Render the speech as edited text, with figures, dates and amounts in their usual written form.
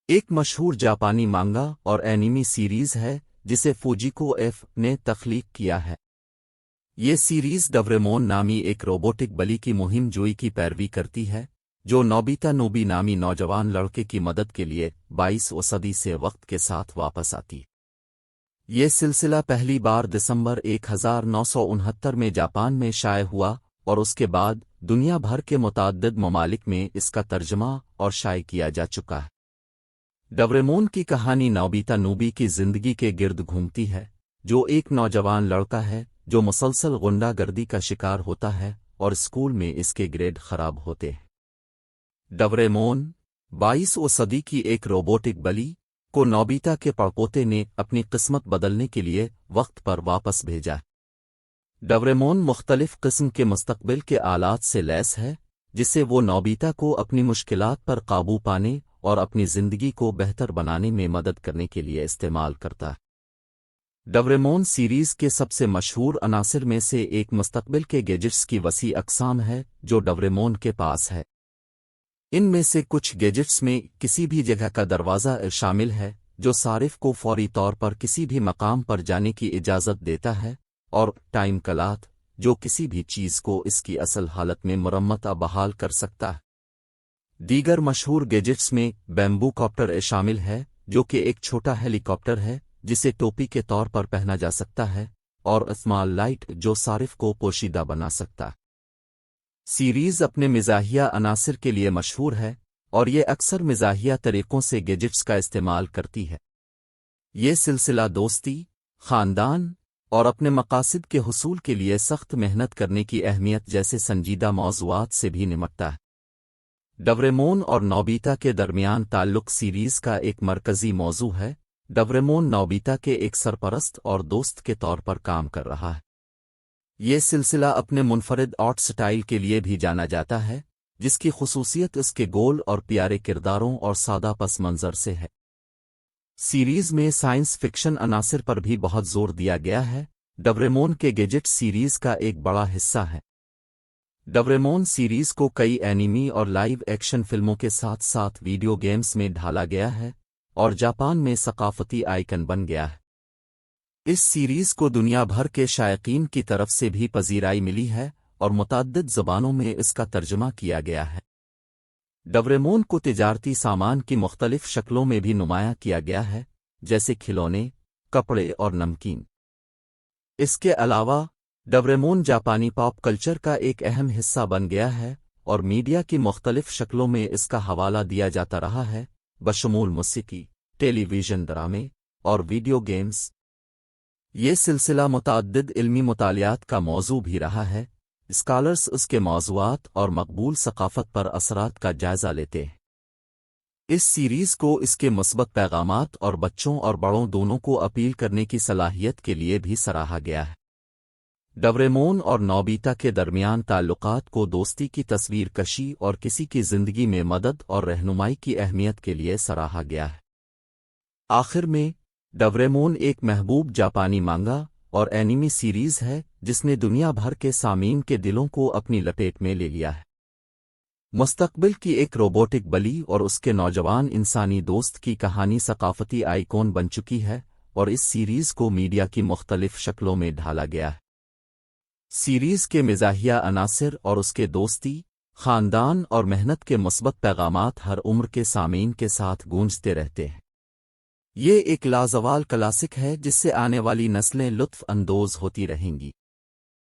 ایک مشہور جاپانی مانگا اور اینیمی سیریز ہے جسے فوجیکو ایف نے تخلیق کیا ہے۔ یہ سیریز ڈوریمون نامی ایک روبوٹک بلی کی مہم جوئی کی پیروی کرتی ہے جو نوبیتا نوبی نامی نوجوان لڑکے کی مدد کے لیے 22 صدی سے وقت کے ساتھ واپس آتی۔ یہ سلسلہ پہلی بار دسمبر 1969 میں جاپان میں شائع ہوا اور اس کے بعد دنیا بھر کے متعدد ممالک میں اس کا ترجمہ اور شائع کیا جا چکا ہے۔ ڈوریمون کی کہانی نوبیتا نوبی کی زندگی کے گرد گھومتی ہے، جو ایک نوجوان لڑکا ہے جو مسلسل غنڈہ گردی کا شکار ہوتا ہے اور اسکول میں اس کے گریڈ خراب ہوتے ہیں۔ ڈوریمون 22 صدی کی ایک روبوٹک بلی کو نوبیتا کے پڑپوتے نے اپنی قسمت بدلنے کے لیے وقت پر واپس بھیجا۔ ڈوریمون مختلف قسم کے مستقبل کے آلات سے لیس ہے جسے وہ نوبیتا کو اپنی مشکلات پر قابو پانے اور اپنی زندگی کو بہتر بنانے میں مدد کرنے کے لیے استعمال کرتا ہے۔ ڈوریمون سیریز کے سب سے مشہور عناصر میں سے ایک مستقبل کے گیجٹس کی وسیع اقسام ہے جو ڈوریمون کے پاس ہے۔ ان میں سے کچھ گیجٹس میں کسی بھی جگہ کا دروازہ شامل ہے جو صارف کو فوری طور پر کسی بھی مقام پر جانے کی اجازت دیتا ہے، اور ٹائم کلات جو کسی بھی چیز کو اس کی اصل حالت میں مرمت بحال کر سکتا ہے۔ دیگر مشہور گیجٹس میں بیمبو کاپٹر شامل ہے جو کہ ایک چھوٹا ہیلی کاپٹر ہے جسے ٹوپی کے طور پر پہنا جا سکتا ہے، اور اسمال لائٹ جو صارف کو پوشیدہ بنا سکتا ہے۔ سیریز اپنے مزاحیہ عناصر کے لیے مشہور ہے اور یہ اکثر مزاحیہ طریقوں سے گیجٹس کا استعمال کرتی ہے۔ یہ سلسلہ دوستی، خاندان اور اپنے مقاصد کے حصول کے لیے سخت محنت کرنے کی اہمیت جیسے سنجیدہ موضوعات سے بھی نمٹتا ہے۔ ڈوریمون اور نوبیتا کے درمیان تعلق سیریز کا ایک مرکزی موضوع ہے۔ ڈوریمون نوبیتا کے ایک سرپرست اور دوست کے طور پر کام کر رہا ہے۔ یہ سلسلہ اپنے منفرد آرٹ سٹائل کے لیے بھی جانا جاتا ہے جس کی خصوصیت اس کے گول اور پیارے کرداروں اور سادہ پس منظر سے ہے۔ سیریز میں سائنس فکشن عناصر پر بھی بہت زور دیا گیا ہے۔ ڈوریمون کے گیجٹ سیریز کا ایک بڑا حصہ ہے۔ ڈوریمون سیریز کو کئی اینیمی اور لائیو ایکشن فلموں کے ساتھ ساتھ ویڈیو گیمز میں ڈھالا گیا ہے اور جاپان میں ثقافتی آئیکن بن گیا ہے۔ اس سیریز کو دنیا بھر کے شائقین کی طرف سے بھی پذیرائی ملی ہے اور متعدد زبانوں میں اس کا ترجمہ کیا گیا ہے۔ ڈوریمون کو تجارتی سامان کی مختلف شکلوں میں بھی نمایاں کیا گیا ہے، جیسے کھلونے، کپڑے اور نمکین۔ اس کے علاوہ ڈوریمون جاپانی پاپ کلچر کا ایک اہم حصہ بن گیا ہے اور میڈیا کی مختلف شکلوں میں اس کا حوالہ دیا جاتا رہا ہے، بشمول موسیقی، ٹیلی ویژن ڈرامے اور ویڈیو گیمز۔ یہ سلسلہ متعدد علمی مطالعات کا موضوع بھی رہا ہے۔ اسکالرز اس کے موضوعات اور مقبول ثقافت پر اثرات کا جائزہ لیتے ہیں۔ اس سیریز کو اس کے مثبت پیغامات اور بچوں اور بڑوں دونوں کو اپیل کرنے کی صلاحیت کے لیے بھی سراہا گیا ہے۔ ڈوریمون اور نوبیتا کے درمیان تعلقات کو دوستی کی تصویر کشی اور کسی کی زندگی میں مدد اور رہنمائی کی اہمیت کے لیے سراہا گیا ہے۔ آخر میں، ڈوریمون ایک محبوب جاپانی مانگا اور اینیمی سیریز ہے جس نے دنیا بھر کے سامعین کے دلوں کو اپنی لپیٹ میں لے لیا ہے۔ مستقبل کی ایک روبوٹک بلی اور اس کے نوجوان انسانی دوست کی کہانی ثقافتی آئیکن بن چکی ہے اور اس سیریز کو میڈیا کی مختلف شکلوں میں ڈھالا گیا ہے۔ سیریز کے مزاحیہ عناصر اور اس کے دوستی، خاندان اور محنت کے مثبت پیغامات ہر عمر کے سامعین کے ساتھ گونجتے رہتے ہیں۔ یہ ایک لازوال کلاسک ہے جس سے آنے والی نسلیں لطف اندوز ہوتی رہیں گی۔